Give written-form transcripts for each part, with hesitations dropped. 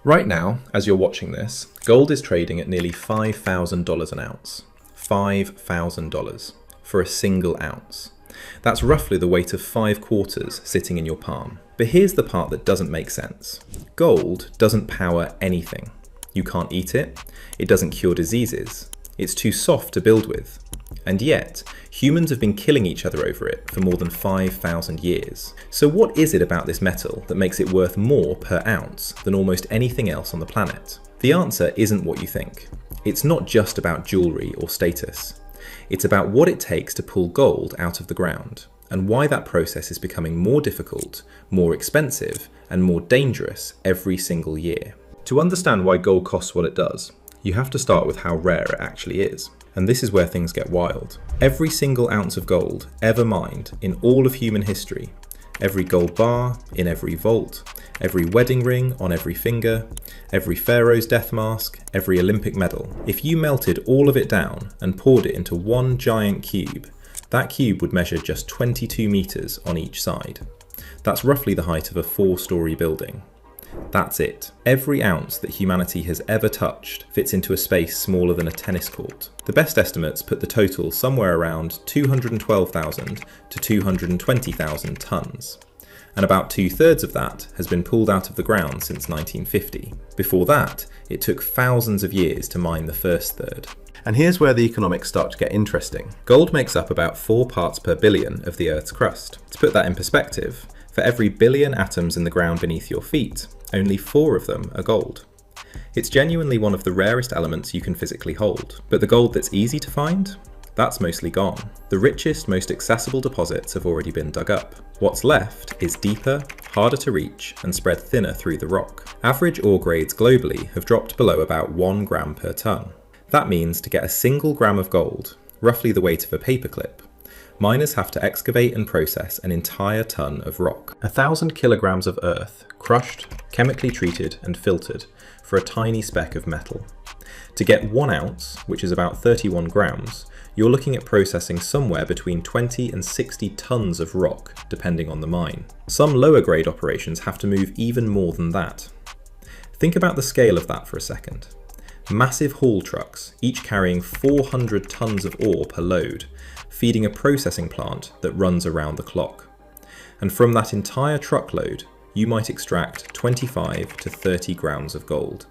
Right now, as you're watching this, gold is trading at nearly $5,000 an ounce. $5,000 for a single ounce. That's roughly the weight of 5 quarters sitting in your palm. But here's the part that doesn't make sense. Gold doesn't power anything. You can't eat it. It doesn't cure diseases. It's too soft to build with. And yet, humans have been killing each other over it for more than 5,000 years. So what is it about this metal that makes it worth more per ounce than almost anything else on the planet? The answer isn't what you think. It's not just about jewelry or status. It's about what it takes to pull gold out of the ground, and why that process is becoming more difficult, more expensive, and more dangerous every single year. To understand why gold costs what it does, you have to start with how rare it actually is. And this is where things get wild. Every single ounce of gold ever mined in all of human history, every gold bar in every vault, every wedding ring on every finger, every pharaoh's death mask, every Olympic medal, if you melted all of it down and poured it into one giant cube, that cube would measure just 22 meters on each side. That's roughly the height of a 4-story building. That's it. Every ounce that humanity has ever touched fits into a space smaller than a tennis court. The best estimates put the total somewhere around 212,000 to 220,000 tons. And about 2/3 of that has been pulled out of the ground since 1950. Before that, it took thousands of years to mine the first third. And here's where the economics start to get interesting. Gold makes up about 4 parts per billion of the Earth's crust. To put that in perspective, for every billion atoms in the ground beneath your feet, only 4 of them are gold. It's genuinely one of the rarest elements you can physically hold. But the gold that's easy to find? That's mostly gone. The richest, most accessible deposits have already been dug up. What's left is deeper, harder to reach, and spread thinner through the rock. Average ore grades globally have dropped below about 1 gram per ton. That means to get a single gram of gold, roughly the weight of a paperclip, miners have to excavate and process an entire ton of rock. 1,000 kilograms of earth, crushed, chemically treated and filtered for a tiny speck of metal. To get 1 ounce, which is about 31 grams, you're looking at processing somewhere between 20 and 60 tons of rock, depending on the mine. Some lower grade operations have to move even more than that. Think about the scale of that for a second. Massive haul trucks, each carrying 400 tons of ore per load, feeding a processing plant that runs around the clock. And from that entire truckload, you might extract 25 to 30 grams of gold,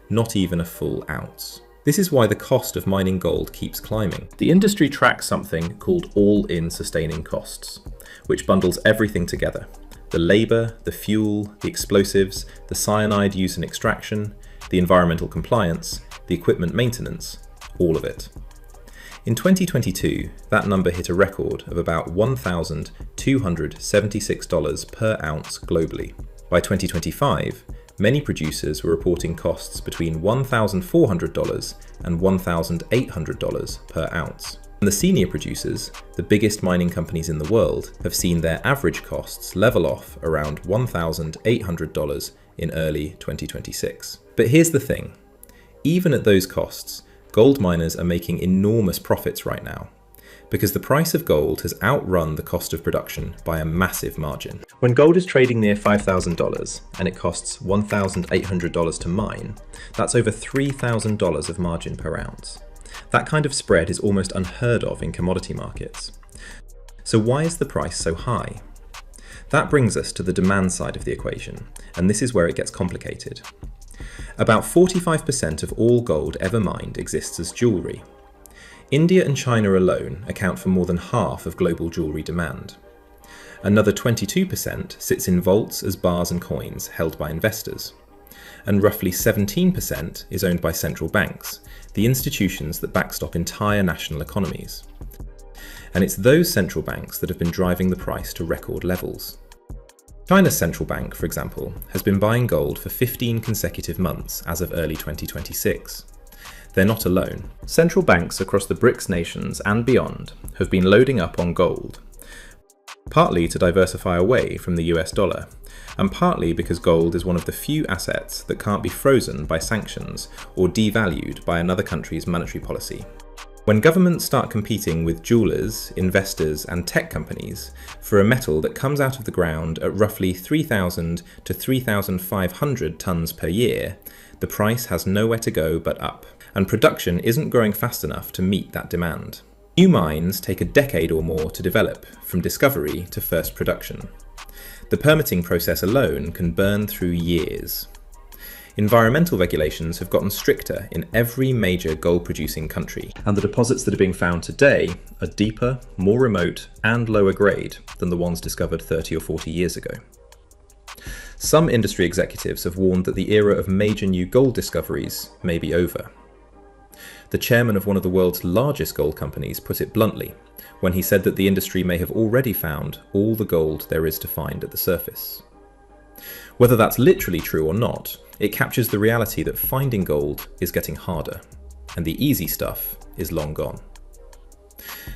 not even a full ounce. This is why the cost of mining gold keeps climbing. The industry tracks something called all-in sustaining costs, which bundles everything together. The labor, the fuel, the explosives, the cyanide used in extraction, the environmental compliance, the equipment maintenance, all of it. In 2022, that number hit a record of about $1,276 per ounce globally. By 2025, many producers were reporting costs between $1,400 and $1,800 per ounce. And the senior producers, the biggest mining companies in the world, have seen their average costs level off around $1,800 in early 2026. But here's the thing. Even at those costs, gold miners are making enormous profits right now, because the price of gold has outrun the cost of production by a massive margin. When gold is trading near $5,000 and it costs $1,800 to mine, that's over $3,000 of margin per ounce. That kind of spread is almost unheard of in commodity markets. So why is the price so high? That brings us to the demand side of the equation, and this is where it gets complicated. About 45% of all gold ever mined exists as jewellery. India and China alone account for more than half of global jewellery demand. Another 22% sits in vaults as bars and coins held by investors. And roughly 17% is owned by central banks, the institutions that backstop entire national economies. And it's those central banks that have been driving the price to record levels. China's central bank, for example, has been buying gold for 15 consecutive months as of early 2026. They're not alone. Central banks across the BRICS nations and beyond have been loading up on gold, partly to diversify away from the US dollar, and partly because gold is one of the few assets that can't be frozen by sanctions or devalued by another country's monetary policy. When governments start competing with jewelers, investors, and tech companies for a metal that comes out of the ground at roughly 3,000 to 3,500 tonnes per year, the price has nowhere to go but up, and production isn't growing fast enough to meet that demand. New mines take a decade or more to develop, from discovery to first production. The permitting process alone can burn through years. Environmental regulations have gotten stricter in every major gold-producing country, and the deposits that are being found today are deeper, more remote, and lower grade than the ones discovered 30 or 40 years ago. Some industry executives have warned that the era of major new gold discoveries may be over. The chairman of one of the world's largest gold companies put it bluntly when he said that the industry may have already found all the gold there is to find at the surface. Whether that's literally true or not, it captures the reality that finding gold is getting harder, and the easy stuff is long gone.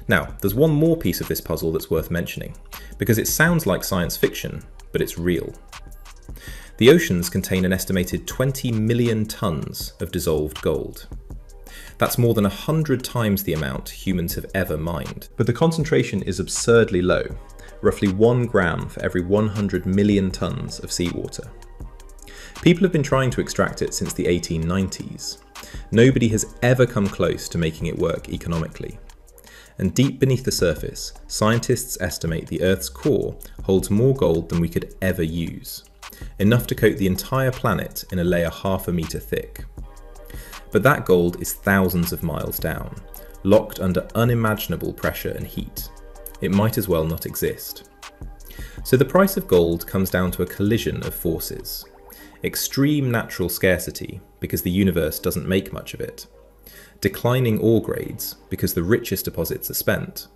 Now, there's one more piece of this puzzle that's worth mentioning, because it sounds like science fiction, but it's real. The oceans contain an estimated 20 million tonnes of dissolved gold. That's more than 100 times the amount humans have ever mined. But the concentration is absurdly low, roughly 1 gram for every 100 million tonnes of seawater. People have been trying to extract it since the 1890s. Nobody has ever come close to making it work economically. And deep beneath the surface, scientists estimate the Earth's core holds more gold than we could ever use, enough to coat the entire planet in a layer half a metre thick. But that gold is thousands of miles down, locked under unimaginable pressure and heat. It might as well not exist. So the price of gold comes down to a collision of forces. Extreme natural scarcity, because the universe doesn't make much of it. Declining ore grades, because the richest deposits are spent.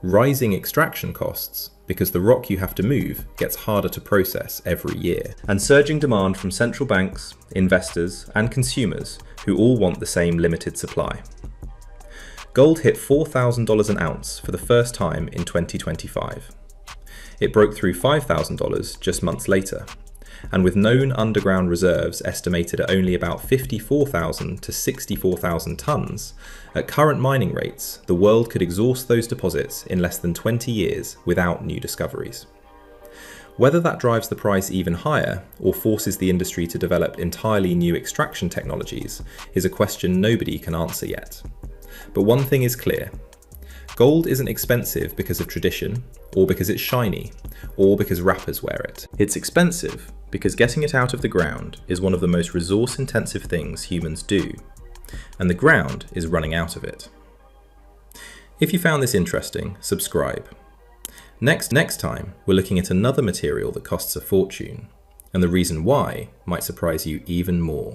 Rising extraction costs, because the rock you have to move gets harder to process every year. And surging demand from central banks, investors, and consumers who all want the same limited supply. Gold hit $4,000 an ounce for the first time in 2025. It broke through $5,000 just months later, and with known underground reserves estimated at only about 54,000 to 64,000 tonnes, at current mining rates, the world could exhaust those deposits in less than 20 years without new discoveries. Whether that drives the price even higher or forces the industry to develop entirely new extraction technologies is a question nobody can answer yet. But one thing is clear. Gold isn't expensive because of tradition, or because it's shiny, or because rappers wear it. It's expensive because getting it out of the ground is one of the most resource-intensive things humans do, and the ground is running out of it. If you found this interesting, subscribe. Next time, we're looking at another material that costs a fortune, and the reason why might surprise you even more.